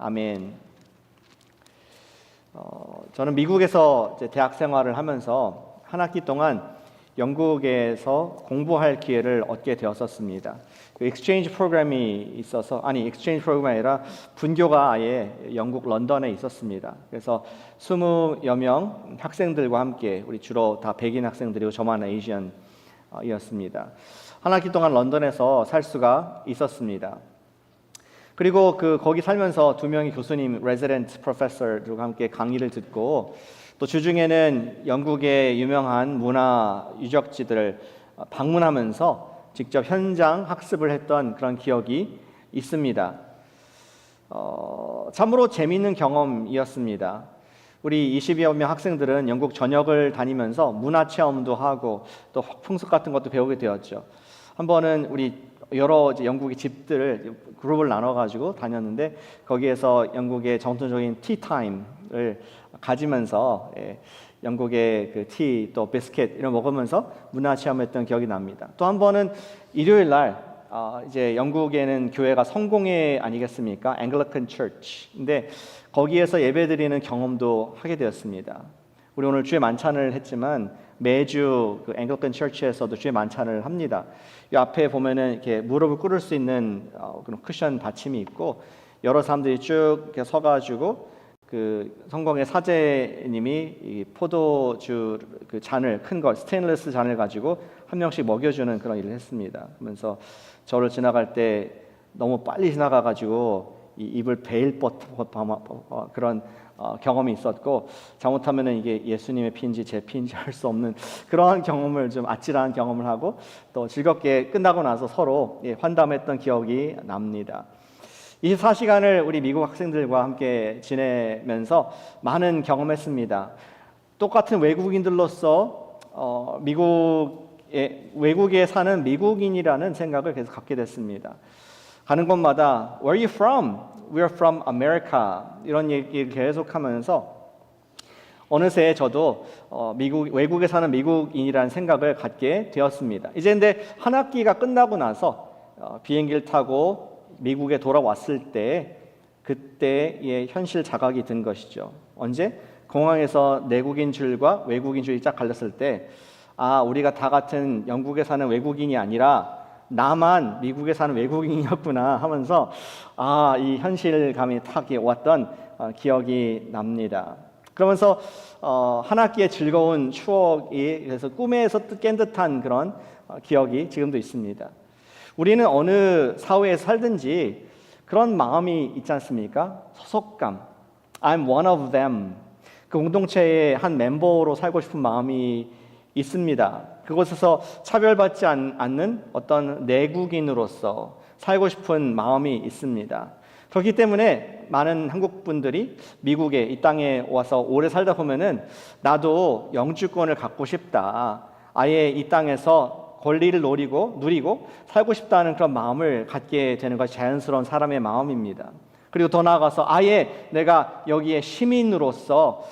아멘. 저는 미국에서 이제 대학 생활을 하면서 한 학기 동안 영국에서 공부할 기회를 얻게 되었었습니다. 그 익스체인지 프로그램이 있어서 익스체인지 프로그램이 아니라 분교가 아예 영국 런던에 있었습니다. 그래서 20여 명 학생들과 함께 우리 주로 다 백인 학생들이고 저만 에이시언이었습니다. 한 학기 동안 런던에서 살 수가 있었습니다. 그리고 거기 살면서 두 명의 교수님, 레지던트 프로페서들과 함께 강의를 듣고 또 주중에는 영국의 유명한 문화 유적지들을 방문하면서 직접 현장 학습을 했던 그런 기억이 있습니다. 참으로 재미있는 경험이었습니다. 우리 20여 명 학생들은 영국 전역을 다니면서 문화 체험도 하고 또 풍습 같은 것도 배우게 되었죠. 한 번은 우리 여러 영국의 집들을 그룹을 나눠가지고 다녔는데 거기에서 영국의 전통적인 티타임을 가지면서 영국의 그 티 또 비스킷 이런 먹으면서 문화 체험했던 기억이 납니다. 또 한 번은 일요일 날 이제 영국에는 교회가 성공회 아니겠습니까? 앵글리칸 처치인데 거기에서 예배드리는 경험도 하게 되었습니다. 우리 오늘 주의 만찬을 했지만 매주 그 앵글리칸 처치에서도 주의 만찬을 합니다. 이 앞에 보면은 이렇게 무릎을 꿇을 수 있는 그런 쿠션 받침이 있고 여러 사람들이 쭉 이렇게 서가지고 그 성공의 사제님이 이 포도주 그 잔을 큰 걸 스테인리스 잔을 가지고 한 명씩 먹여주는 그런 일을 했습니다. 그러면서 저를 지나갈 때 너무 빨리 지나가가지고 이 입을 베일 그런 경험이 있었고 잘못하면은 이게 예수님의 피인지 제 피인지 알 수 없는 그러한 경험을 좀 아찔한 경험을 하고 또 즐겁게 끝나고 나서 서로 환담했던 기억이 납니다. 24시간을 우리 미국 학생들과 함께 지내면서 많은 경험했습니다. 똑같은 외국인들로서 외국에 사는 미국인이라는 생각을 계속 갖게 됐습니다. 가는 곳마다 Where are you from? We're from America. 이런 얘기를 계속하면서 어느새 저도 외국에 사는 미국인이라는 생각을 갖게 되었습니다. 이제 근데 한 학기가 끝나고 나서 비행기를 타고 미국에 돌아왔을 때 그때의 현실 자각이 든 것이죠. 언제? 공항에서 내국인 줄과 외국인 줄이 쫙 갈렸을 때 우리가 다 같은 영국에 사는 외국인이 아니라 나만 미국에 사는 외국인이었구나 하면서 이 현실감이 탁 왔던 기억이 납니다. 그러면서 한 학기의 즐거운 추억이 그래서 꿈에서 깬 듯한 그런 기억이 지금도 있습니다. 우리는 어느 사회에 살든지 그런 마음이 있지 않습니까? 소속감, I'm one of them. 그 공동체의 한 멤버로 살고 싶은 마음이 있습니다. 그곳에서 차별받지 않는 어떤 내국인으로서 살고 싶은 마음이 있습니다. 그렇기 때문에 많은 한국 분들이 미국에 이 땅에 와서 오래 살다 보면은 나도 영주권을 갖고 싶다. 아예 이 땅에서 권리를 누리고 살고 싶다는 그런 마음을 갖게 되는 것이 자연스러운 사람의 마음입니다. 그리고 더 나아가서 아예 내가 여기에 시민으로서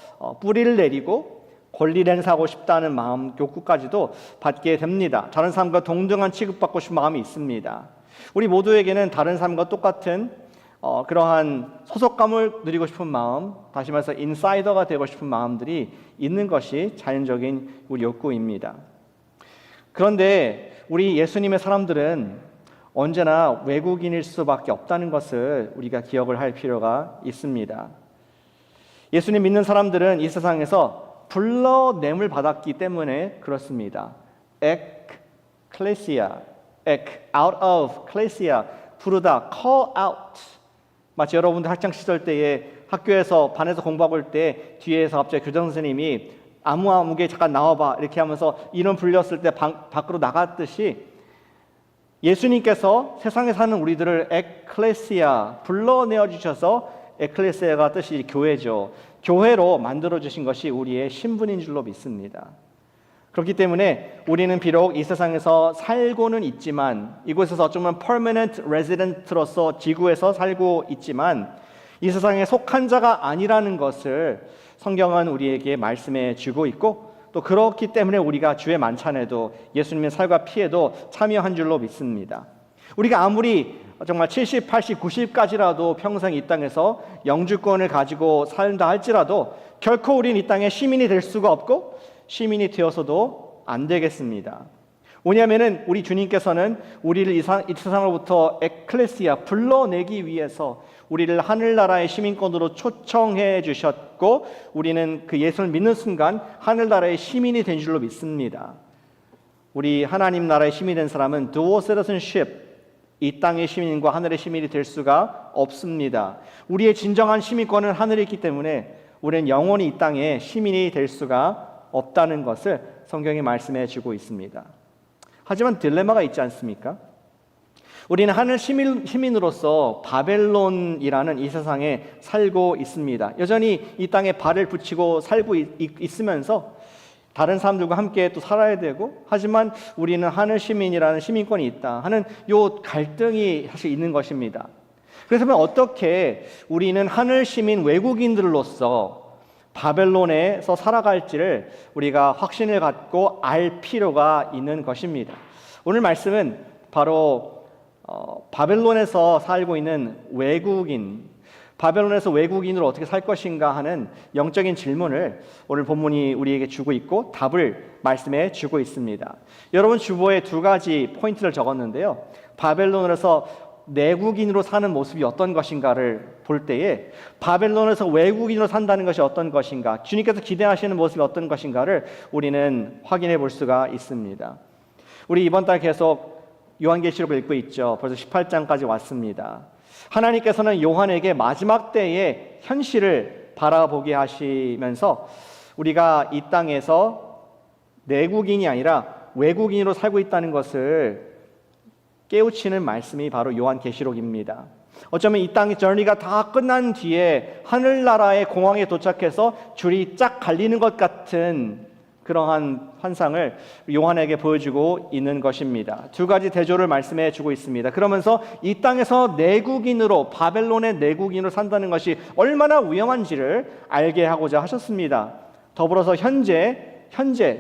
뿌리를 내리고 권리를 행사하고 싶다는 마음, 욕구까지도 받게 됩니다. 다른 사람과 동등한 취급받고 싶은 마음이 있습니다. 우리 모두에게는 다른 사람과 똑같은 그러한 소속감을 누리고 싶은 마음, 다시 말해서 인사이더가 되고 싶은 마음들이 있는 것이 자연적인 우리 욕구입니다. 그런데 우리 예수님의 사람들은 언제나 외국인일 수밖에 없다는 것을 우리가 기억을 할 필요가 있습니다. 예수님 믿는 사람들은 이 세상에서 불러냄을 받았기 때문에 그렇습니다. ecclesia, out of, ecclesia, 부르다, call out. 마치 여러분들 학창 시절 때에 학교에서 반에서 공부하고 있을 때 뒤에서 갑자기 교장 선생님이 아무개 잠깐 나와봐 이렇게 하면서 이름 불렸을 때 밖으로 나갔듯이 예수님께서 세상에 사는 우리들을 ecclesia, 불러내어 주셔서 에클레시아가 뜻이 교회죠. 교회로 만들어주신 것이 우리의 신분인 줄로 믿습니다. 그렇기 때문에 우리는 비록 이 세상에서 살고는 있지만 이곳에서 어쩌면 permanent resident로서 지구에서 살고 있지만 이 세상에 속한 자가 아니라는 것을 성경은 우리에게 말씀해 주고 있고 또 그렇기 때문에 우리가 주의 만찬에도 예수님의 살과 피에도 참여한 줄로 믿습니다. 우리가 아무리 정말 70, 80, 90까지라도 평생 이 땅에서 영주권을 가지고 살다 할지라도 결코 우리는 이 땅의 시민이 될 수가 없고 시민이 되어서도 안 되겠습니다. 왜냐하면 우리 주님께서는 우리를 이 세상으로부터 에클레시아 불러내기 위해서 우리를 하늘나라의 시민권으로 초청해 주셨고 우리는 그 예수를 믿는 순간 하늘나라의 시민이 된 줄로 믿습니다. 우리 하나님 나라의 시민이 된 사람은 dual citizenship, 이 땅의 시민과 하늘의 시민이 될 수가 없습니다. 우리의 진정한 시민권은 하늘에 있기 때문에 우리는 영원히 이 땅의 시민이 될 수가 없다는 것을 성경이 말씀해 주고 있습니다. 하지만 딜레마가 있지 않습니까? 우리는 하늘 시민으로서 바벨론이라는 이 세상에 살고 있습니다. 여전히 이 땅에 발을 붙이고 살고 있으면서 다른 사람들과 함께 또 살아야 되고, 하지만 우리는 하늘 시민이라는 시민권이 있다 하는 요 갈등이 사실 있는 것입니다. 그래서 어떻게 우리는 하늘 시민 외국인들로서 바벨론에서 살아갈지를 우리가 확신을 갖고 알 필요가 있는 것입니다. 오늘 말씀은 바로 바벨론에서 살고 있는 외국인, 바벨론에서 외국인으로 어떻게 살 것인가 하는 영적인 질문을 오늘 본문이 우리에게 주고 있고 답을 말씀해 주고 있습니다. 여러분 주보에 두 가지 포인트를 적었는데요. 바벨론에서 내국인으로 사는 모습이 어떤 것인가를 볼 때에 바벨론에서 외국인으로 산다는 것이 어떤 것인가, 주님께서 기대하시는 모습이 어떤 것인가를 우리는 확인해 볼 수가 있습니다. 우리 이번 달 계속 요한계시록을 읽고 있죠. 벌써 18장까지 왔습니다. 하나님께서는 요한에게 마지막 때의 현실을 바라보게 하시면서 우리가 이 땅에서 내국인이 아니라 외국인으로 살고 있다는 것을 깨우치는 말씀이 바로 요한계시록입니다. 어쩌면 이 땅의 저니가 다 끝난 뒤에 하늘나라의 공항에 도착해서 줄이 쫙 갈리는 것 같은 그러한 환상을 요한에게 보여주고 있는 것입니다. 두 가지 대조를 말씀해 주고 있습니다. 그러면서 이 땅에서 내국인으로, 바벨론의 내국인으로 산다는 것이 얼마나 위험한지를 알게 하고자 하셨습니다. 더불어서 현재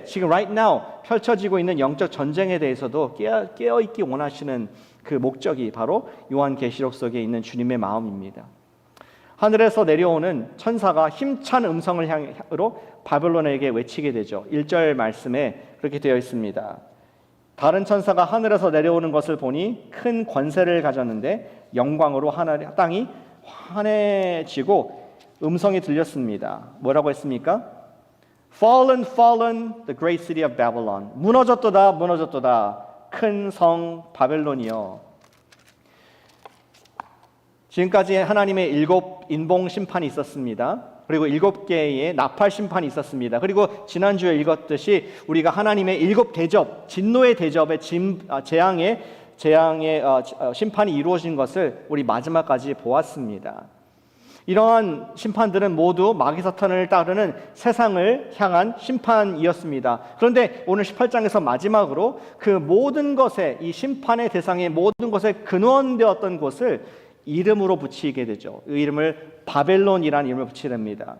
지금 right now 펼쳐지고 있는 영적 전쟁에 대해서도 깨어있기 원하시는 그 목적이 바로 요한계시록 속에 있는 주님의 마음입니다. 하늘에서 내려오는 천사가 힘찬 음성을 향으로 바벨론에게 외치게 되죠. 1절 말씀에 그렇게 되어 있습니다. 다른 천사가 하늘에서 내려오는 것을 보니 큰 권세를 가졌는데 영광으로 땅이 환해지고 음성이 들렸습니다. 뭐라고 했습니까? Fallen, fallen, the great city of Babylon. 무너졌도다, 무너졌도다, 큰 성 바벨론이여. 지금까지 하나님의 7 인봉 심판이 있었습니다. 그리고 7개의 나팔 심판이 있었습니다. 그리고 지난주에 읽었듯이 우리가 하나님의 7 대접, 진노의 대접의 재앙의 심판이 이루어진 것을 우리 마지막까지 보았습니다. 이러한 심판들은 모두 마귀 사탄을 따르는 세상을 향한 심판이었습니다. 그런데 오늘 18장에서 마지막으로 그 모든 것에, 이 심판의 대상의 모든 것에 근원되었던 곳을 이름으로 붙이게 되죠. 그 이름을 바벨론이라는 이름을 붙이랍니다.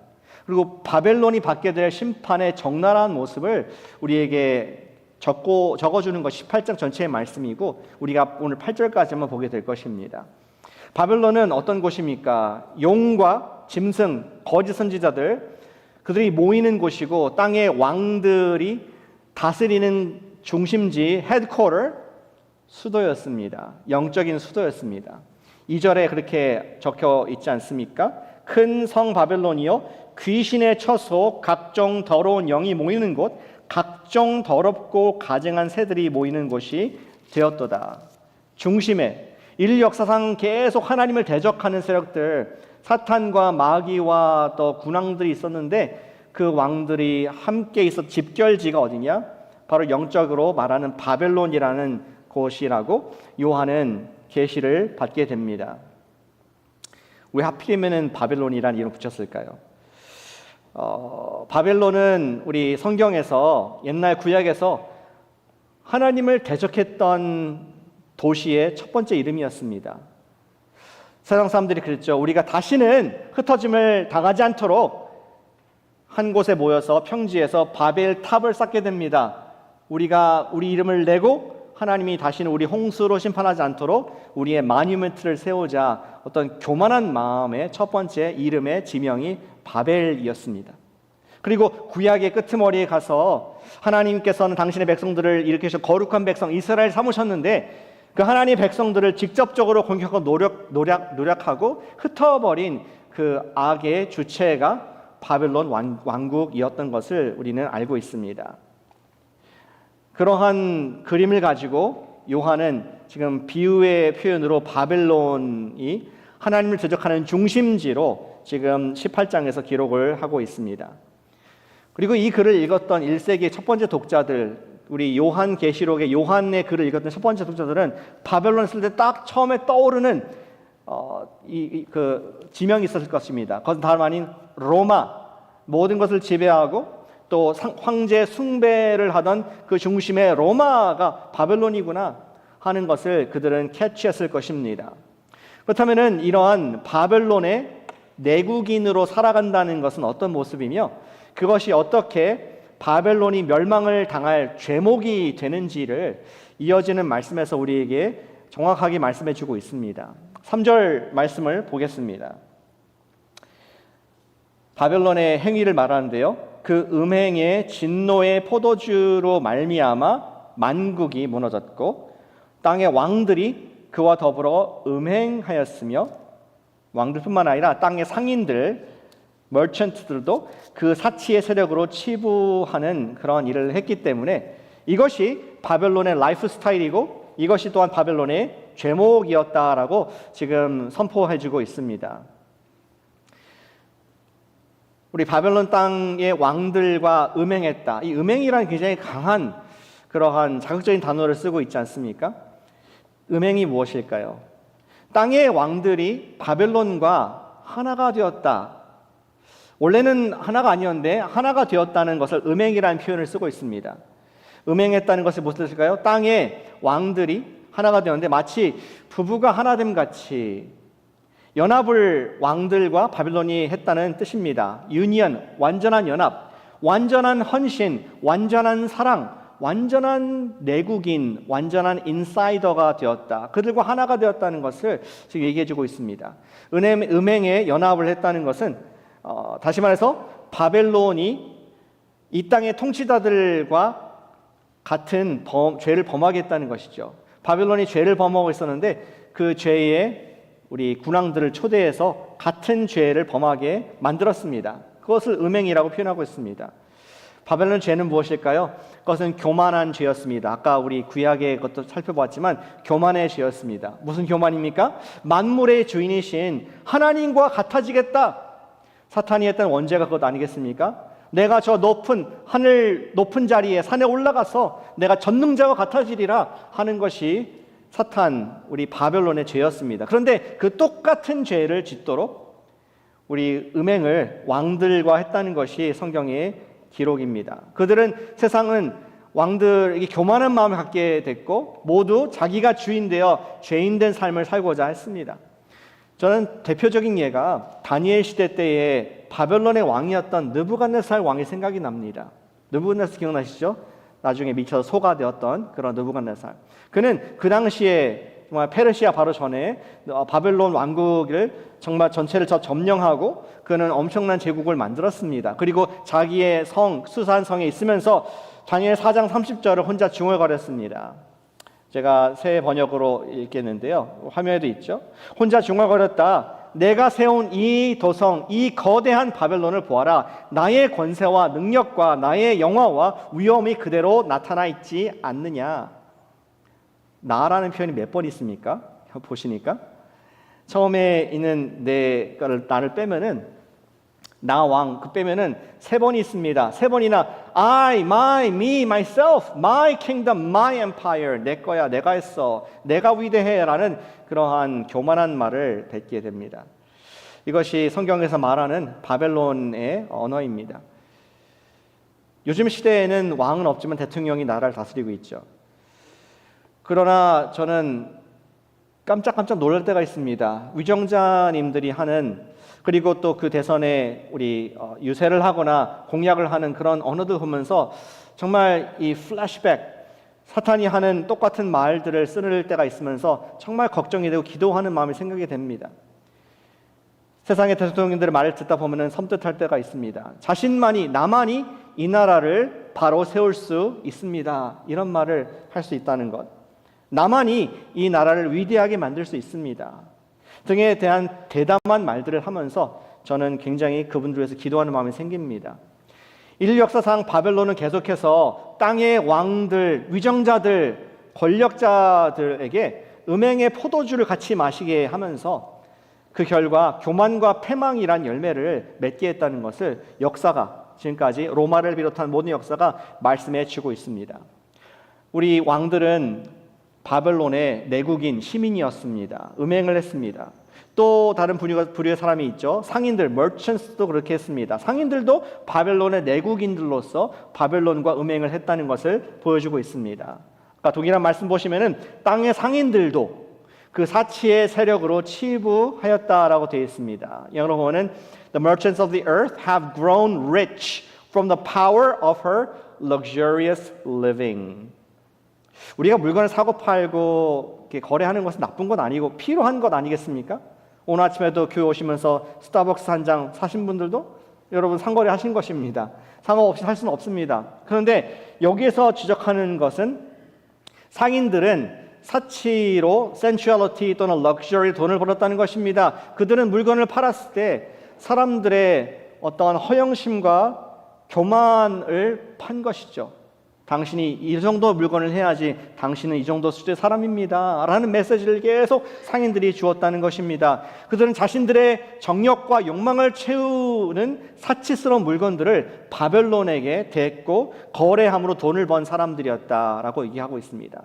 그리고 바벨론이 받게 될 심판의 적나라한 모습을 우리에게 적어주는 것이 18장 전체의 말씀이고 우리가 오늘 8절까지만 보게 될 것입니다. 바벨론은 어떤 곳입니까? 용과 짐승, 거짓 선지자들, 그들이 모이는 곳이고 땅의 왕들이 다스리는 중심지, 헤드쿼터, 수도였습니다. 영적인 수도였습니다. 2절에 그렇게 적혀 있지 않습니까? 큰 성 바벨론이요, 귀신의 처소, 각종 더러운 영이 모이는 곳, 각종 더럽고 가증한 새들이 모이는 곳이 되었도다. 중심에 인류 역사상 계속 하나님을 대적하는 세력들, 사탄과 마귀와 또 군왕들이 있었는데 그 왕들이 함께 있어 집결지가 어디냐? 바로 영적으로 말하는 바벨론이라는 곳이라고 요한은 계시를 받게 됩니다. 왜 하필이면 바벨론이라는 이름 붙였을까요? 바벨론은 우리 성경에서 옛날 구약에서 하나님을 대적했던 도시의 첫 번째 이름이었습니다. 세상 사람들이 그랬죠. 우리가 다시는 흩어짐을 당하지 않도록 한 곳에 모여서 평지에서 바벨 탑을 쌓게 됩니다. 우리가 우리 이름을 내고 하나님이 다시는 우리 홍수로 심판하지 않도록 우리의 마뉴먼트를 세우자 어떤 교만한 마음의 첫 번째 이름의 지명이 바벨이었습니다. 그리고 구약의 끄트머리에 가서 하나님께서는 당신의 백성들을 일으키셔 거룩한 백성 이스라엘 삼으셨는데 그 하나님의 백성들을 직접적으로 공격하고 노력하고 흩어버린 그 악의 주체가 바벨론 왕국이었던 것을 우리는 알고 있습니다. 그러한 그림을 가지고 요한은 지금 비유의 표현으로 바벨론이 하나님을 대적하는 중심지로 지금 18장에서 기록을 하고 있습니다. 그리고 이 글을 읽었던 1세기 첫 번째 독자들, 우리 요한계시록의 요한의 글을 읽었던 첫 번째 독자들은 바벨론을 쓸 때 딱 처음에 떠오르는 그 지명이 있었을 것입니다. 그것은 다름 아닌 로마, 모든 것을 지배하고 또 황제 숭배를 하던 그 중심의 로마가 바벨론이구나 하는 것을 그들은 캐치했을 것입니다. 그렇다면 이러한 바벨론의 내국인으로 살아간다는 것은 어떤 모습이며 그것이 어떻게 바벨론이 멸망을 당할 죄목이 되는지를 이어지는 말씀에서 우리에게 정확하게 말씀해 주고 있습니다. 3절 말씀을 보겠습니다. 바벨론의 행위를 말하는데요. 그 음행의 진노의 포도주로 말미암아 만국이 무너졌고 땅의 왕들이 그와 더불어 음행하였으며 왕들뿐만 아니라 땅의 상인들, 머천트들도 그 사치의 세력으로 치부하는 그런 일을 했기 때문에 이것이 바벨론의 라이프 스타일이고 이것이 또한 바벨론의 죄목이었다라고 지금 선포해주고 있습니다. 우리 바벨론 땅의 왕들과 음행했다. 이 음행이라는 굉장히 강한 그러한 자극적인 단어를 쓰고 있지 않습니까? 음행이 무엇일까요? 땅의 왕들이 바벨론과 하나가 되었다. 원래는 하나가 아니었는데 하나가 되었다는 것을 음행이라는 표현을 쓰고 있습니다. 음행했다는 것이 무엇일까요? 땅의 왕들이 하나가 되었는데 마치 부부가 하나됨 같이 연합을 왕들과 바벨론이 했다는 뜻입니다. 유니언, 완전한 연합, 완전한 헌신, 완전한 사랑, 완전한 내국인, 완전한 인사이더가 되었다. 그들과 하나가 되었다는 것을 지금 얘기해주고 있습니다. 음행에 연합을 했다는 것은 다시 말해서 바벨론이 이 땅의 통치자들과 같은 죄를 범하겠다는 것이죠. 바벨론이 죄를 범하고 있었는데 그 죄에 우리 군왕들을 초대해서 같은 죄를 범하게 만들었습니다. 그것을 음행이라고 표현하고 있습니다. 바벨론 죄는 무엇일까요? 그것은 교만한 죄였습니다. 아까 우리 구약의 것도 살펴봤지만 교만의 죄였습니다. 무슨 교만입니까? 만물의 주인이신 하나님과 같아지겠다. 사탄이 했던 원죄가 그것 아니겠습니까? 내가 저 하늘 높은 자리에 산에 올라가서 내가 전능자와 같아지리라 하는 것이 사탄, 우리 바벨론의 죄였습니다. 그런데 그 똑같은 죄를 짓도록 우리 음행을 왕들과 했다는 것이 성경의 기록입니다. 그들은 세상은 왕들에게 교만한 마음을 갖게 됐고 모두 자기가 주인 되어 죄인된 삶을 살고자 했습니다. 저는 대표적인 예가 다니엘 시대 때에 바벨론의 왕이었던 느부갓네살 왕이 생각이 납니다. 느부갓네살 기억나시죠? 나중에 미쳐서 소가 되었던 그런 느부갓네살. 그는 그 당시에 정말 페르시아 바로 전에 바벨론 왕국을 정말 전체를 점령하고 그는 엄청난 제국을 만들었습니다. 그리고 자기의 성 수산 성에 있으면서 다니엘 4장 30절을 혼자 중얼거렸습니다. 제가 새 번역으로 읽겠는데요. 화면에도 있죠. 혼자 중얼거렸다. 내가 세운 이 도성, 이 거대한 바벨론을 보아라. 나의 권세와 능력과 나의 영화와 위엄이 그대로 나타나 있지 않느냐. 나라는 표현이 몇 번 있습니까? 보시니까 처음에 있는 나를 빼면은 나 왕 그 빼면은 3번이 있습니다. 3번이나 I, my, me, myself, my kingdom, my empire. 내 거야, 내가 했어, 내가 위대해라는 그러한 교만한 말을 뱉게 됩니다. 이것이 성경에서 말하는 바벨론의 언어입니다. 요즘 시대에는 왕은 없지만 대통령이 나라를 다스리고 있죠. 그러나 저는 깜짝깜짝 놀랄 때가 있습니다. 위정자님들이 하는, 그리고 또 그 대선에 우리 유세를 하거나 공약을 하는 그런 언어들 보면서 정말 이 플래시백, 사탄이 하는 똑같은 말들을 쓰는 때가 있으면서 정말 걱정이 되고 기도하는 마음이 생기게 됩니다. 세상의 대통령들의 말을 듣다 보면 섬뜩할 때가 있습니다. 나만이 이 나라를 바로 세울 수 있습니다. 이런 말을 할 수 있다는 것. 나만이 이 나라를 위대하게 만들 수 있습니다. 등에 대한 대담한 말들을 하면서 저는 굉장히 그분들 위해서 기도하는 마음이 생깁니다. 인류 역사상 바벨론은 계속해서 땅의 왕들, 위정자들, 권력자들에게 음행의 포도주를 같이 마시게 하면서 그 결과 교만과 패망이란 열매를 맺게 했다는 것을 역사가 지금까지 로마를 비롯한 모든 역사가 말씀해 주고 있습니다. 우리 왕들은 바벨론의 내국인 시민이었습니다. 음행을 했습니다. 또 다른 부류의 사람이 있죠. 상인들, merchants도 그렇게 했습니다. 상인들도 바벨론의 내국인들로서 바벨론과 음행을 했다는 것을 보여주고 있습니다. 아까 동일한 말씀 보시면은 땅의 상인들도 그 사치의 세력으로 치부하였다라고 되어 있습니다. 영어로 보면은 The merchants of the earth have grown rich from the power of her luxurious living. 우리가 물건을 사고 팔고 이렇게 거래하는 것은 나쁜 건 아니고 필요한 것 아니겠습니까? 오늘 아침에도 교회 오시면서 스타벅스 한 장 사신 분들도 여러분 상거래 하신 것입니다. 상관없이 살 수는 없습니다. 그런데 여기에서 지적하는 것은 상인들은 사치로 sensuality 또는 luxury 돈을 벌었다는 것입니다. 그들은 물건을 팔았을 때 사람들의 어떠한 허영심과 교만을 판 것이죠. 당신이 이 정도 물건을 해야지 당신은 이 정도 수준의 사람입니다 라는 메시지를 계속 상인들이 주었다는 것입니다. 그들은 자신들의 정욕과 욕망을 채우는 사치스러운 물건들을 바벨론에게 댔고 거래함으로 돈을 번 사람들이었다라고 얘기하고 있습니다.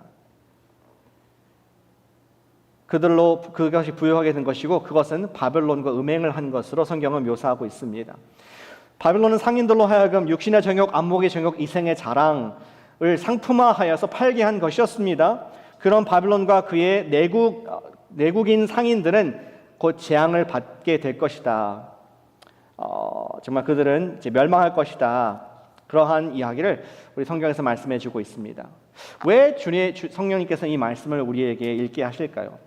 그들로 그것이 부여하게 된 것이고 그것은 바벨론과 음행을 한 것으로 성경은 묘사하고 있습니다. 바벨론은 상인들로 하여금 육신의 정욕, 안목의 정욕, 이생의 자랑을 상품화하여서 팔게 한 것이었습니다. 그런 바벨론과 그의 내국인 상인들은 곧 재앙을 받게 될 것이다. 정말 그들은 이제 멸망할 것이다. 그러한 이야기를 우리 성경에서 말씀해주고 있습니다. 왜 성령님께서 이 말씀을 우리에게 읽게 하실까요?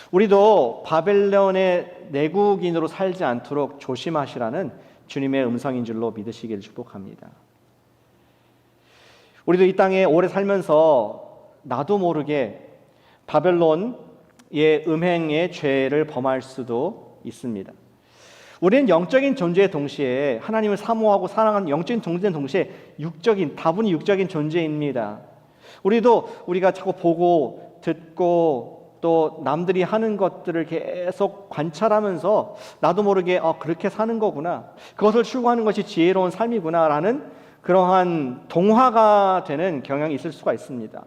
우리도 바벨론의 내국인으로 살지 않도록 조심하시라는 주님의 음성인 줄로 믿으시기를 축복합니다. 우리도 이 땅에 오래 살면서 나도 모르게 바벨론의 음행의 죄를 범할 수도 있습니다. 우리는 영적인 존재의 동시에 하나님을 사모하고 사랑하는 영적인 존재인 동시에 다분히 육적인 존재입니다. 우리가 자꾸 보고 듣고 또 남들이 하는 것들을 계속 관찰하면서 나도 모르게 그렇게 사는 거구나, 그것을 추구하는 것이 지혜로운 삶이구나 라는 그러한 동화가 되는 경향이 있을 수가 있습니다.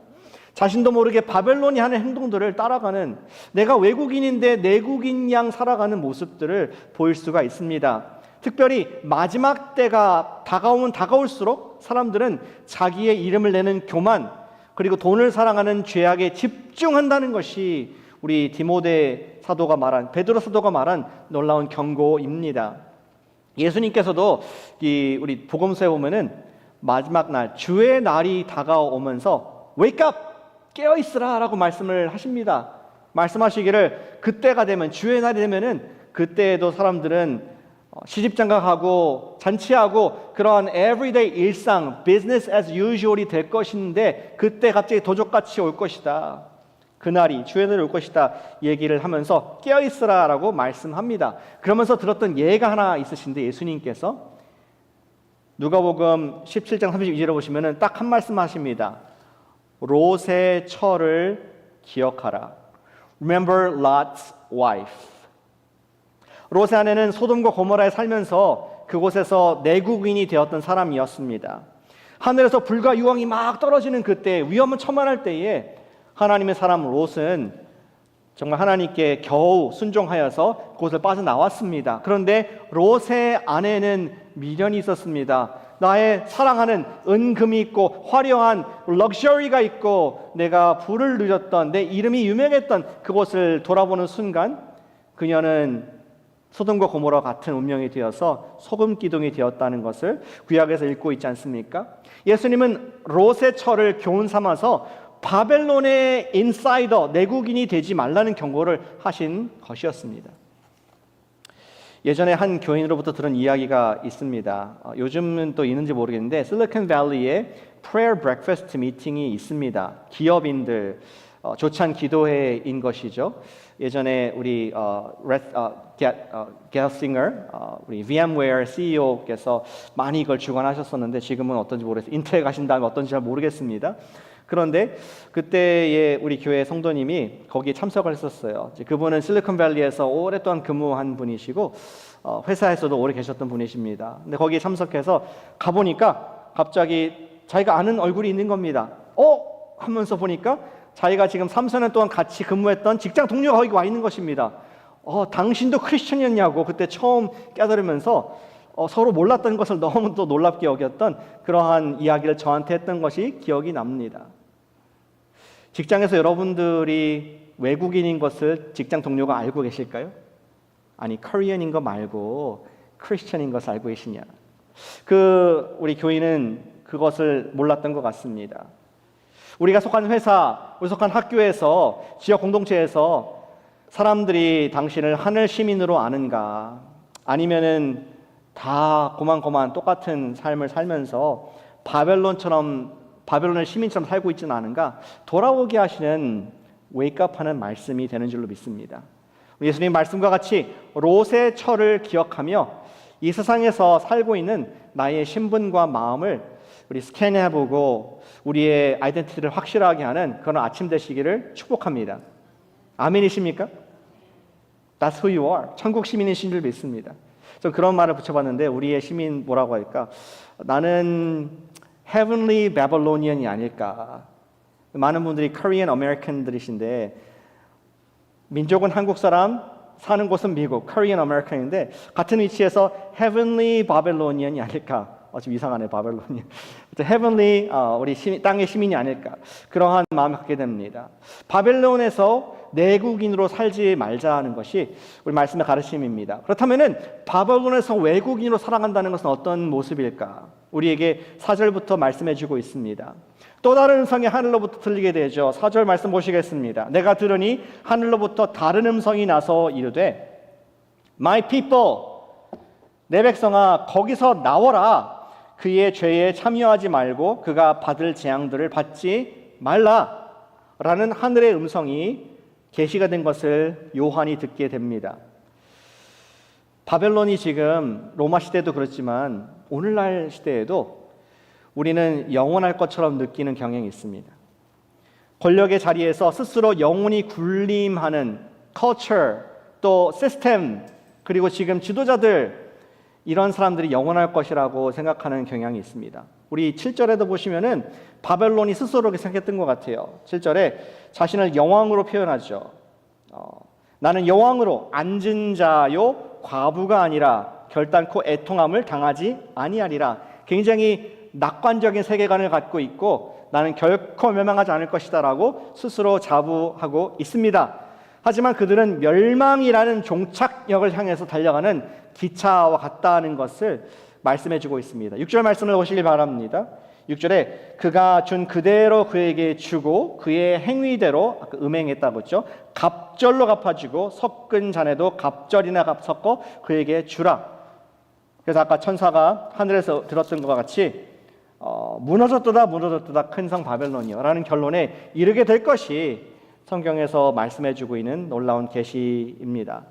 자신도 모르게 바벨론이 하는 행동들을 따라가는, 내가 외국인인데 내국인 양 살아가는 모습들을 보일 수가 있습니다. 특별히 마지막 때가 다가오면 다가올수록 사람들은 자기의 이름을 내는 교만, 그리고 돈을 사랑하는 죄악에 집중한다는 것이 우리 베드로 사도가 말한 놀라운 경고입니다. 예수님께서도 우리 복음서에 보면은 마지막 날, 주의 날이 다가오면서 Wake up! 깨어 있으라라고 말씀을 하십니다. 말씀하시기를 그때가 되면, 주의 날이 되면은 그때에도 사람들은 시집장가하고 잔치하고 그러한 everyday 일상, business as usual이 될 것인데 그때 갑자기 도적같이 올 것이다. 그날이, 주의 날이 올 것이다 얘기를 하면서 깨어있으라라고 말씀합니다. 그러면서 들었던 예가 하나 있으신데, 예수님께서 누가복음 17장 32절에 보시면 딱 한 말씀 하십니다. 롯의 처를 기억하라. Remember Lot's wife. 롯의 아내는 소돔과 고모라에 살면서 그곳에서 내국인이 되었던 사람이었습니다. 하늘에서 불과 유황이 막 떨어지는 그때, 위험은 천만할 때에 하나님의 사람 롯은 정말 하나님께 겨우 순종하여서 그곳을 빠져나왔습니다. 그런데 롯의 아내는 미련이 있었습니다. 나의 사랑하는 은금이 있고 화려한 럭셔리가 있고 내가 부를 누렸던, 내 이름이 유명했던 그곳을 돌아보는 순간 그녀는 소돔과 고모라 같은 운명이 되어서 소금 기둥이 되었다는 것을 구약에서 읽고 있지 않습니까? 예수님은 롯의 처를 교훈 삼아서 바벨론의 인사이더, 내국인이 되지 말라는 경고를 하신 것이었습니다. 예전에 한 교인으로부터 들은 이야기가 있습니다. 요즘은 또 있는지 모르겠는데 실리콘밸리에 prayer breakfast 미팅이 있습니다. 기업인들 조찬 기도회인 것이죠. 예전에 우리 게어싱어 우리 VMware CEO께서 많이 이걸 주관하셨었는데 지금은 어떤지 모르겠어요. 인텔 가신 다음에 어떤지 잘 모르겠습니다. 그런데 그때의 우리 교회 성도님이 거기에 참석을 했었어요. 그분은 실리콘밸리에서 오랫동안 근무한 분이시고 회사에서도 오래 계셨던 분이십니다. 근데 거기에 참석해서 가보니까 갑자기 자기가 아는 얼굴이 있는 겁니다. 하면서 보니까 자기가 지금 3-4년 동안 같이 근무했던 직장 동료가 거기 와 있는 것입니다. 당신도 크리스천이었냐고 그때 처음 깨달으면서 서로 몰랐던 것을 너무 또 놀랍게 여겼던 그러한 이야기를 저한테 했던 것이 기억이 납니다. 직장에서 여러분들이 외국인인 것을 직장 동료가 알고 계실까요? 아니, 코리안인 거 말고 크리스천인 것을 알고 계시냐? 우리 교인은 그것을 몰랐던 것 같습니다. 우리가 속한 회사, 우리 속한 학교에서, 지역 공동체에서 사람들이 당신을 하늘 시민으로 아는가? 아니면은 다 고만고만 똑같은 삶을 살면서 바벨론의 시민처럼 살고 있지는 않은가? 돌아오게 하시는 웨이크업하는 말씀이 되는 줄로 믿습니다. 예수님 말씀과 같이 롯의 처를 기억하며 이 세상에서 살고 있는 나의 신분과 마음을 우리 스캔해보고 우리의 아이덴티티를 확실하게 하는 그런 아침 되시기를 축복합니다. 아멘이십니까? That's who you are. 천국 시민이신 줄 믿습니다. 저 그런 말을 붙여봤는데 우리의 시민 뭐라고 할까? 나는 Heavenly Babylonian이 아닐까? 많은 분들이 Korean American들이신데 민족은 한국 사람, 사는 곳은 미국, Korean American인데 같은 위치에서 Heavenly Babylonian이 아닐까? 좀 이상하네, 바벨론이. Heavenly, 우리 땅의 시민이 아닐까? 그러한 마음을 갖게 됩니다. 바벨론에서 내국인으로 살지 말자는 것이 우리 말씀의 가르침입니다. 그렇다면은 바벨론에서 외국인으로 살아간다는 것은 어떤 모습일까? 우리에게 4절부터 말씀해주고 있습니다. 또 다른 음성이 하늘로부터 들리게 되죠. 4절 말씀 보시겠습니다. 내가 들으니 하늘로부터 다른 음성이 나서 이르되 My people, 내 백성아 거기서 나와라. 그의 죄에 참여하지 말고 그가 받을 재앙들을 받지 말라. 라는 하늘의 음성이 계시가 된 것을 요한이 듣게 됩니다. 바벨론이 지금 로마 시대도 그렇지만 오늘날 시대에도 우리는 영원할 것처럼 느끼는 경향이 있습니다. 권력의 자리에서 스스로 영원히 군림하는 culture, 또 시스템, 그리고 지금 지도자들, 이런 사람들이 영원할 것이라고 생각하는 경향이 있습니다. 우리 7절에도 보시면은 바벨론이 스스로 그렇게 생각했던 것 같아요. 7절에 자신을 여왕으로 표현하죠. 나는 여왕으로 앉은 자요 과부가 아니라 결단코 애통함을 당하지 아니하리라. 굉장히 낙관적인 세계관을 갖고 있고 나는 결코 멸망하지 않을 것이다 라고 스스로 자부하고 있습니다. 하지만 그들은 멸망이라는 종착역을 향해서 달려가는 기차와 같다는 것을 말씀해주고 있습니다. 6절 말씀을 보시길 바랍니다. 6절에 그가 준 그대로 그에게 주고 그의 행위대로 음행했다고 했죠. 갑절로 갚아주고 섞은 잔에도 갑절이나 섞어 그에게 주라. 그래서 아까 천사가 하늘에서 들었던 것과 같이 무너졌도다 큰 성 바벨론이여 라는 결론에 이르게 될 것이 성경에서 말씀해주고 있는 놀라운 계시입니다.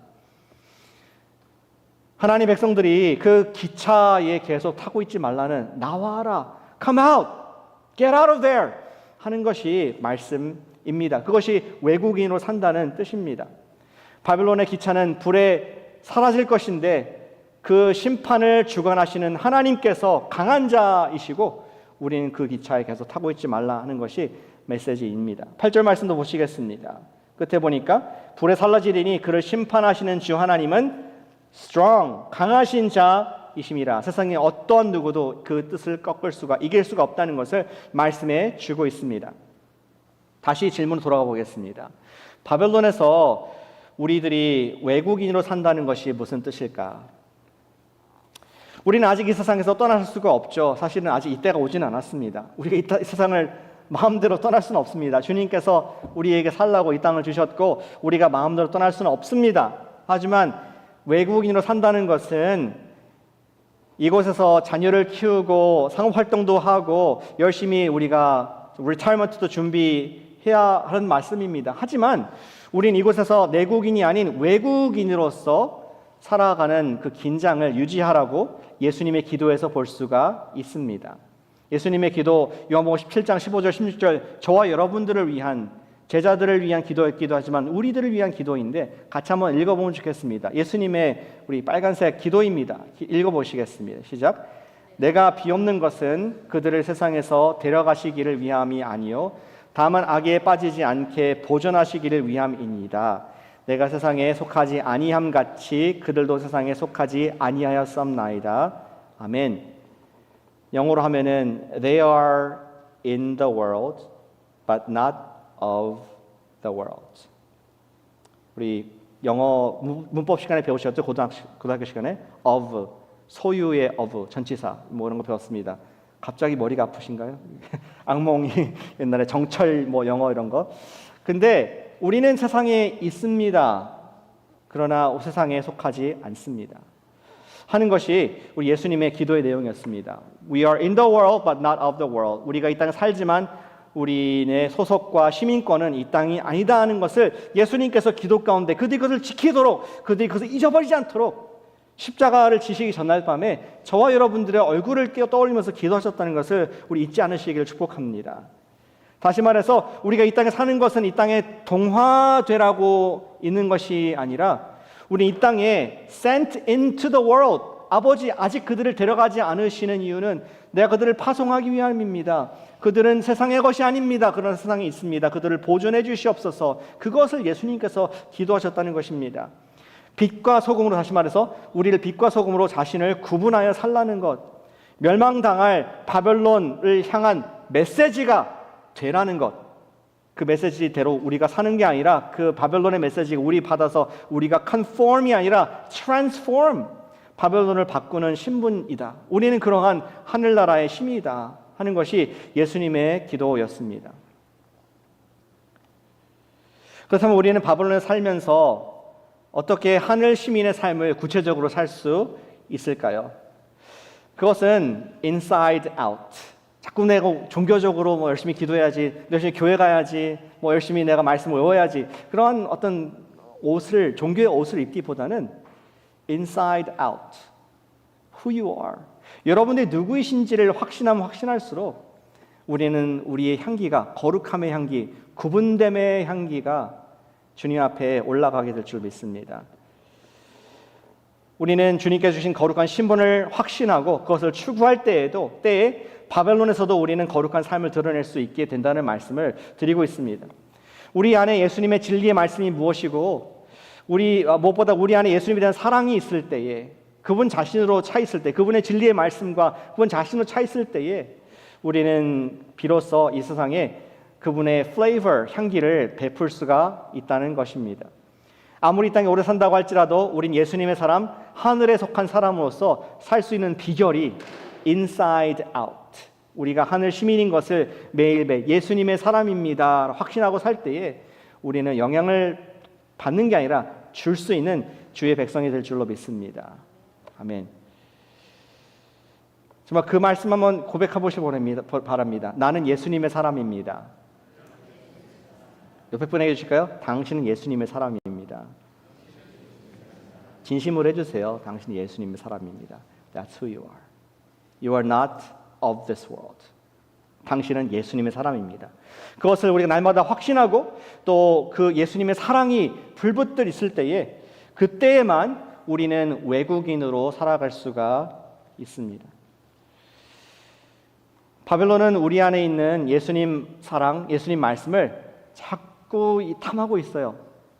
하나님 백성들이 그 기차에 계속 타고 있지 말라는 나와라, come out, get out of there 하는 것이 말씀입니다. 그것이 외국인으로 산다는 뜻입니다. 바벨론의 기차는 불에 사라질 것인데 그 심판을 주관하시는 하나님께서 강한 자이시고 우리는 그 기차에 계속 타고 있지 말라 하는 것이 메시지입니다. 8절 말씀도 보시겠습니다. 끝에 보니까 불에 사라지리니 그를 심판하시는 주 하나님은 strong, 강하신 자이심이라. 세상에 어떤 누구도 그 뜻을 이길 수가 없다는 것을 말씀해 주고 있습니다. 다시 질문으로 돌아가 보겠습니다. 바벨론에서 우리들이 외국인으로 산다는 것이 무슨 뜻일까? 우리는 아직 이 세상에서 떠날 수가 없죠. 사실은 아직 이때가 오진 않았습니다. 우리가 이 세상을 마음대로 떠날 수는 없습니다. 주님께서 우리에게 살라고 이 땅을 주셨고 우리가 마음대로 떠날 수는 없습니다. 하지만 외국인으로 산다는 것은 이곳에서 자녀를 키우고 상업활동도 하고 열심히 우리가 리타이먼트도 준비해야 하는 말씀입니다. 하지만 우린 이곳에서 내국인이 아닌 외국인으로서 살아가는 그 긴장을 유지하라고 예수님의 기도에서 볼 수가 있습니다. 예수님의 기도 요한복음 17장 15절 16절 저와 여러분들을 위한 제자들을 위한 기도였기도 하지만 우리들을 위한 기도인데 같이 한번 읽어보면 좋겠습니다. 예수님의 우리 빨간색 기도입니다. 읽어보시겠습니다. 시작. 내가 비옵는 것은 그들을 세상에서 데려가시기를 위함이 아니요 다만 악에 빠지지 않게 보존하시기를 위함이니이다. 내가 세상에 속하지 아니함 같이 그들도 세상에 속하지 아니하였사옵나이다. 아멘. 영어로 하면은 They are in the world but not of the world. 우리 영어 문법 시간에 배우셨죠? 고등학교 시간에 of, 소유의 of, 전치사 뭐 이런 거 배웠습니다. 갑자기 머리가 아프신가요? 악몽이 옛날에 정철 뭐 영어 이런 거. 근데 우리는 세상에 있습니다. 그러나 세상에 속하지 않습니다. 하는 것이 우리 예수님의 기도의 내용이었습니다. We are in the world but not of the world. 우리가 이 땅에 살지만 우리의 소속과 시민권은 이 땅이 아니다 하는 것을 예수님께서 기도 가운데 그들이 그것을 지키도록 그들이 그것을 잊어버리지 않도록 십자가를 지시기 전날 밤에 저와 여러분들의 얼굴을 떠올리면서 기도하셨다는 것을 우리 잊지 않으시기를 축복합니다. 다시 말해서 우리가 이 땅에 사는 것은 이 땅에 동화되라고 있는 것이 아니라 우리 이 땅에 sent into the world, 아버지 아직 그들을 데려가지 않으시는 이유는 내가 그들을 파송하기 위함입니다. 그들은 세상의 것이 아닙니다. 그러나 세상에 있습니다. 그들을 보존해 주시옵소서. 그것을 예수님께서 기도하셨다는 것입니다. 빛과 소금으로, 다시 말해서 우리를 빛과 소금으로 자신을 구분하여 살라는 것, 멸망당할 바벨론을 향한 메시지가 되라는 것, 그 메시지대로 우리가 사는 게 아니라 그 바벨론의 메시지가 우리 받아서 우리가 conform이 아니라 transform, 바벨론을 바꾸는 신분이다. 우리는 그러한 하늘나라의 힘이다 하는 것이 예수님의 기도였습니다. 그렇다면 우리는 바벨론에 살면서 어떻게 하늘 시민의 삶을 구체적으로 살 수 있을까요? 그것은 inside out. 자꾸 내가 종교적으로 뭐 열심히 기도해야지, 열심히 교회 가야지, 뭐 열심히 내가 말씀을 외워야지, 그런 어떤 옷을, 종교의 옷을 입기보다는 inside out, who you are. 여러분들이 누구이신지를 확신하면 확신할수록 우리는 우리의 향기가, 거룩함의 향기, 구분됨의 향기가 주님 앞에 올라가게 될 줄 믿습니다. 우리는 주님께 주신 거룩한 신분을 확신하고 그것을 추구할 때에 바벨론에서도 우리는 거룩한 삶을 드러낼 수 있게 된다는 말씀을 드리고 있습니다. 우리 안에 예수님의 진리의 말씀이 무엇이고 무엇보다 우리 안에 예수님에 대한 사랑이 있을 때에, 그분 자신으로 차 있을 때, 그분의 진리의 말씀과 그분 자신으로 차 있을 때에 우리는 비로소 이 세상에 그분의 플레이버, 향기를 베풀 수가 있다는 것입니다. 아무리 이 땅에 오래 산다고 할지라도 우린 예수님의 사람, 하늘에 속한 사람으로서 살 수 있는 비결이 inside out, 우리가 하늘 시민인 것을 매일매일 예수님의 사람입니다 확신하고 살 때에 우리는 영향을 받는 게 아니라 줄 수 있는 주의 백성이 될 줄로 믿습니다. 아멘. 정말 그 말씀 한번 고백해 보시기 바랍니다. 나는 예수님의 사람입니다. 옆에 분에게 해주실까요? 당신은 예수님의 사람입니다. 진심으로 해주세요. 당신은 예수님의 사람입니다. That's who you are. You are not of this world. 당신은 예수님의 사람입니다. 그것을 우리가 날마다 확신하고 또 그 예수님의 사랑이 불붙들 있을 때에 그때에만 우리는 외국인으로 살아갈 수가 있습니다. 바벨론은 우리 안에 있는 예수님 사랑, 예수님 말씀을 자꾸 탐하고 있어요.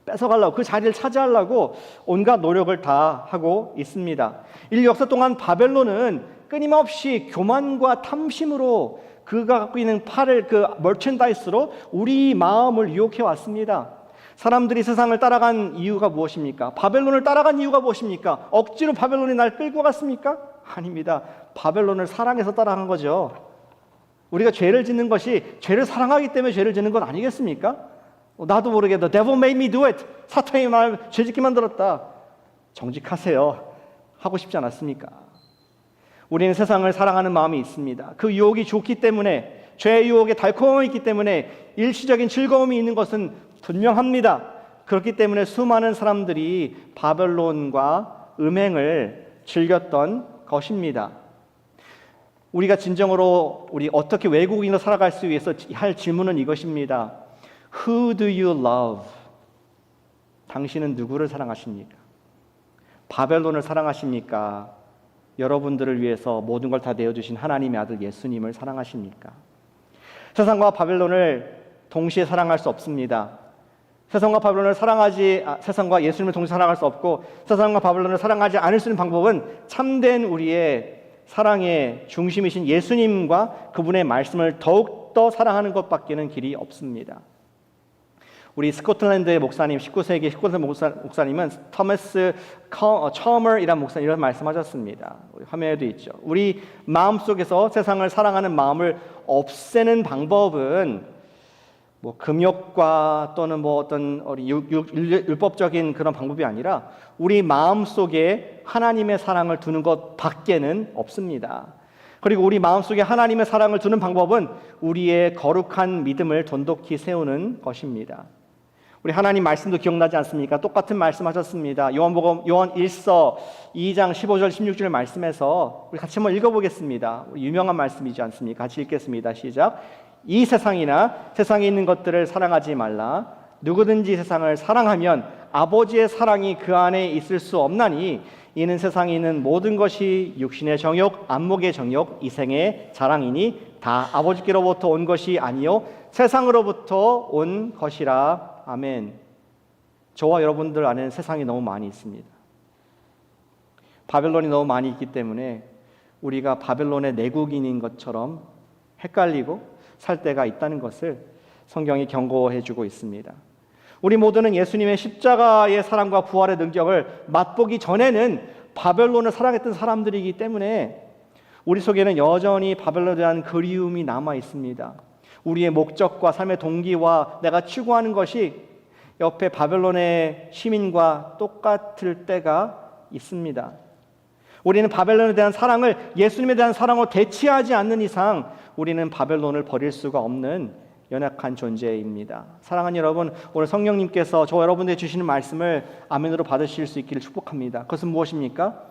뺏어가려고, 그 자리를 차지하려고 온갖 노력을 다 하고 있습니다. 인류 역사 동안 바벨론은 끊임없이 교만과 탐심으로 그가 갖고 있는 팔을 그 머천다이스로 우리 마음을 유혹해 왔습니다. 사람들이 세상을 따라간 이유가 무엇입니까? 바벨론을 따라간 이유가 무엇입니까? 억지로 바벨론이 날 끌고 갔습니까? 아닙니다. 바벨론을 사랑해서 따라간 거죠. 우리가 죄를 짓는 것이 죄를 사랑하기 때문에 죄를 짓는 것 아니겠습니까? 나도 모르게 The devil made me do it. 사탄이 날 죄짓게 만들었다. 정직하세요. 하고 싶지 않았습니까? 우리는 세상을 사랑하는 마음이 있습니다. 그 유혹이 좋기 때문에, 죄의 유혹에 달콤함이 있기 때문에 일시적인 즐거움이 있는 것은 분명합니다. 그렇기 때문에 수많은 사람들이 바벨론과 음행을 즐겼던 것입니다. 우리가 진정으로 우리 어떻게 외국인으로 살아갈 수 위해서 할 질문은 이것입니다. Who do you love? 당신은 누구를 사랑하십니까? 바벨론을 사랑하십니까? 여러분들을 위해서 모든 걸 다 내어주신 하나님의 아들 예수님을 사랑하십니까? 세상과 바벨론을 동시에 사랑할 수 없습니다. 세상과 예수님을 동시에 사랑할 수 없고, 세상과 바벨론을 사랑하지 않을 수 있는 방법은 참된 우리의 사랑의 중심이신 예수님과 그분의 말씀을 더욱더 사랑하는 것밖에는 길이 없습니다. 우리 스코틀랜드의 목사님, 19세기 스코틀랜드 목사님은 토마스 처머이라는 목사님 이런 말씀하셨습니다. 우리 화면에도 있죠. 우리 마음속에서 세상을 사랑하는 마음을 없애는 방법은 금욕과 또는 어떤 율법적인 그런 방법이 아니라 우리 마음속에 하나님의 사랑을 두는 것밖에는 없습니다. 그리고 우리 마음속에 하나님의 사랑을 두는 방법은 우리의 거룩한 믿음을 돈독히 세우는 것입니다. 우리 하나님 말씀도 기억나지 않습니까? 똑같은 말씀하셨습니다. 요한 1서 2장 15절 16절 말씀에서 우리 같이 한번 읽어보겠습니다. 유명한 말씀이지 않습니까? 같이 읽겠습니다. 시작. 이 세상이나 세상에 있는 것들을 사랑하지 말라. 누구든지 세상을 사랑하면 아버지의 사랑이 그 안에 있을 수 없나니 이는 세상에 있는 모든 것이 육신의 정욕, 안목의 정욕, 이생의 자랑이니 다 아버지께로부터 온 것이 아니요 세상으로부터 온 것이라. 아멘. 저와 여러분들 안에는 세상이 너무 많이 있습니다. 바벨론이 너무 많이 있기 때문에 우리가 바벨론의 내국인인 것처럼 헷갈리고 살 때가 있다는 것을 성경이 경고해 주고 있습니다. 우리 모두는 예수님의 십자가의 사랑과 부활의 능력을 맛보기 전에는 바벨론을 사랑했던 사람들이기 때문에 우리 속에는 여전히 바벨론에 대한 그리움이 남아 있습니다. 우리의 목적과 삶의 동기와 내가 추구하는 것이 옆에 바벨론의 시민과 똑같을 때가 있습니다. 우리는 바벨론에 대한 사랑을 예수님에 대한 사랑으로 대치하지 않는 이상 우리는 바벨론을 버릴 수가 없는 연약한 존재입니다. 사랑하는 여러분, 오늘 성령님께서 저 여러분들에게 주시는 말씀을 아멘으로 받으실 수 있기를 축복합니다. 그것은 무엇입니까?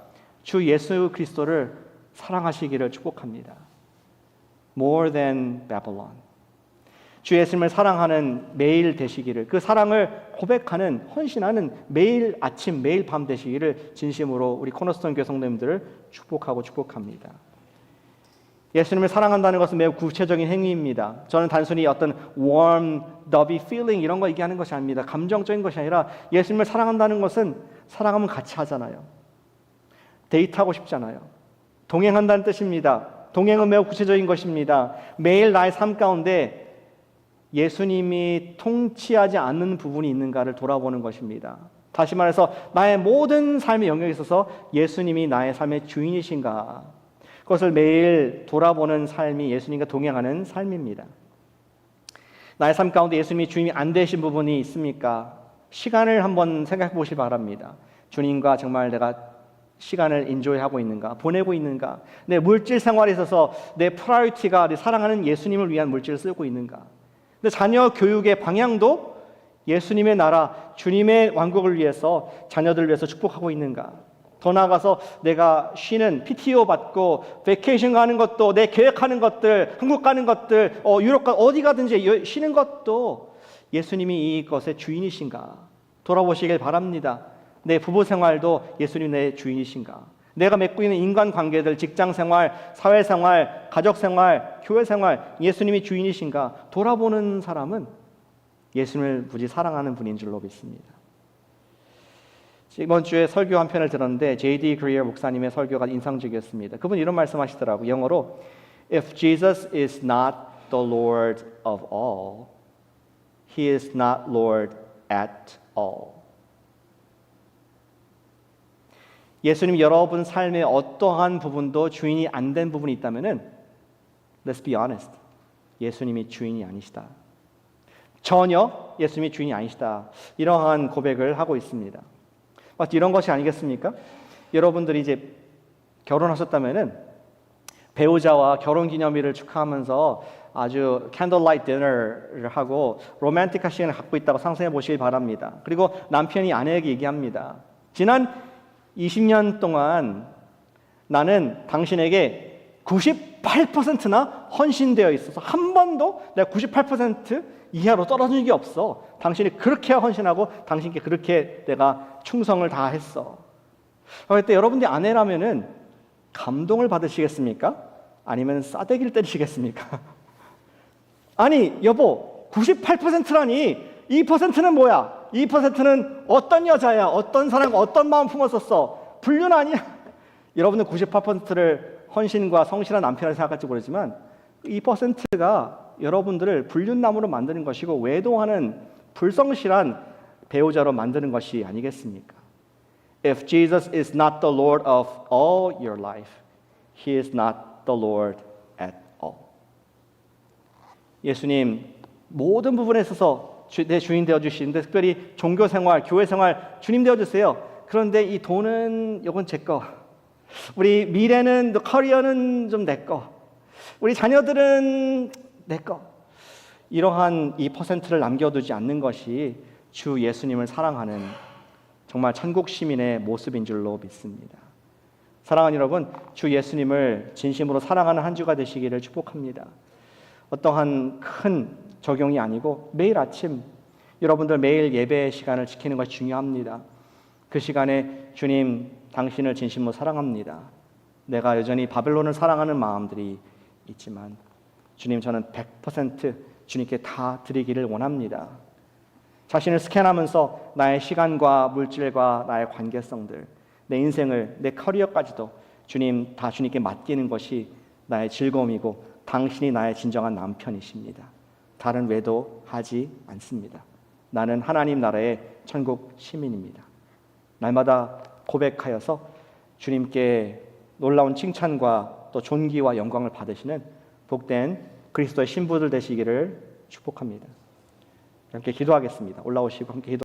주 예수 그리스도를 사랑하시기를 축복합니다. More than Babylon. 주 예수님을 사랑하는 매일 되시기를, 그 사랑을 고백하는, 헌신하는 매일 아침 매일 밤 되시기를 진심으로 우리 코너스톤 교회 성도님들을 축복합니다. 예수님을 사랑한다는 것은 매우 구체적인 행위입니다. 저는 단순히 어떤 warm, dovey feeling 이런 거 얘기하는 것이 아닙니다. 감정적인 것이 아니라 예수님을 사랑한다는 것은 사랑하면 같이 하잖아요. 데이트하고 싶잖아요. 동행한다는 뜻입니다. 동행은 매우 구체적인 것입니다. 매일 나의 삶 가운데 예수님이 통치하지 않는 부분이 있는가를 돌아보는 것입니다. 다시 말해서 나의 모든 삶의 영역에 있어서 예수님이 나의 삶의 주인이신가, 그것을 매일 돌아보는 삶이 예수님과 동행하는 삶입니다. 나의 삶 가운데 예수님이 주인이 안 되신 부분이 있습니까? 시간을 한번 생각해 보시기 바랍니다. 주님과 정말 내가 시간을 인조이하고 있는가, 보내고 있는가, 내 물질 생활에 있어서 내 프라이어티가 내 사랑하는 예수님을 위한 물질을 쓰고 있는가, 내 자녀 교육의 방향도 예수님의 나라, 주님의 왕국을 위해서 자녀들을 위해서 축복하고 있는가, 더 나아가서 내가 쉬는 PTO 받고 베이케이션 가는 것도, 내 계획하는 것들, 한국 가는 것들, 유럽 어디 가든지 쉬는 것도 예수님이 이것의 주인이신가 돌아보시길 바랍니다. 내 부부 생활도 예수님 내 주인이신가, 내가 맺고 있는 인간관계들, 직장생활, 사회생활, 가족생활, 교회생활 예수님이 주인이신가 돌아보는 사람은 예수님을 무지 사랑하는 분인 줄로 믿습니다. 이번 주에 설교 한 편을 들었는데 J.D. 그리어 목사님의 설교가 인상적이었습니다. 그분 이런 말씀하시더라고요. 영어로 If Jesus is not the Lord of all, He is not Lord at all. 예수님 여러분 삶의 어떠한 부분도 주인이 안 된 부분이 있다면은 let's be honest. 예수님이 주인이 아니시다. 전혀 예수님이 주인이 아니시다. 이러한 고백을 하고 있습니다. 마치 이런 것이 아니겠습니까? 여러분들이 이제 결혼하셨다면은 배우자와 결혼기념일을 축하하면서 아주 캔들라이트 디너를 하고 로맨틱한 시간을 갖고 있다고 상상해 보시기 바랍니다. 그리고 남편이 아내에게 얘기합니다. 지난 20년 동안 나는 당신에게 98%나 헌신되어 있어서 한 번도 내가 98% 이하로 떨어진 적이 없어. 당신이 그렇게 헌신하고 당신께 그렇게 내가 충성을 다했어. 그때 여러분들이 아내라면은 감동을 받으시겠습니까? 아니면 싸대기를 때리시겠습니까? 아니 여보 98%라니 2%는 뭐야? 2%는 어떤 여자야? 어떤 사람과 어떤 마음 품었었어? 불륜 아니야? 여러분들 98%를 헌신과 성실한 남편을 생각할지 모르지만 2%가 여러분들을 불륜남으로 만드는 것이고 외도하는 불성실한 배우자로 만드는 것이 아니겠습니까? If Jesus is not the Lord of all your life, He is not the Lord at all. 예수님 모든 부분에 있어서 내 주인 되어주시는데 특별히 종교생활, 교회생활 주님 되어주세요. 그런데 이 돈은 이건 제 거. 우리 미래는, 커리어는 좀 내 거. 우리 자녀들은 내 거. 이러한 2%를 남겨두지 않는 것이 주 예수님을 사랑하는 정말 천국 시민의 모습인 줄로 믿습니다. 사랑하는 여러분, 주 예수님을 진심으로 사랑하는 한 주가 되시기를 축복합니다. 어떠한 큰 적용이 아니고 매일 아침 여러분들 매일 예배 시간을 지키는 것이 중요합니다. 그 시간에 주님 당신을 진심으로 사랑합니다. 내가 여전히 바벨론을 사랑하는 마음들이 있지만 주님 저는 100% 주님께 다 드리기를 원합니다. 자신을 스캔하면서 나의 시간과 물질과 나의 관계성들, 내 인생을, 내 커리어까지도 주님 다 주님께 맡기는 것이 나의 즐거움이고 당신이 나의 진정한 남편이십니다. 다른 외도하지 않습니다. 나는 하나님 나라의 천국 시민입니다. 날마다 고백하여서 주님께 놀라운 칭찬과 또 존귀와 영광을 받으시는 복된 그리스도의 신부들 되시기를 축복합니다. 함께 기도하겠습니다. 올라오시고 함께 기도.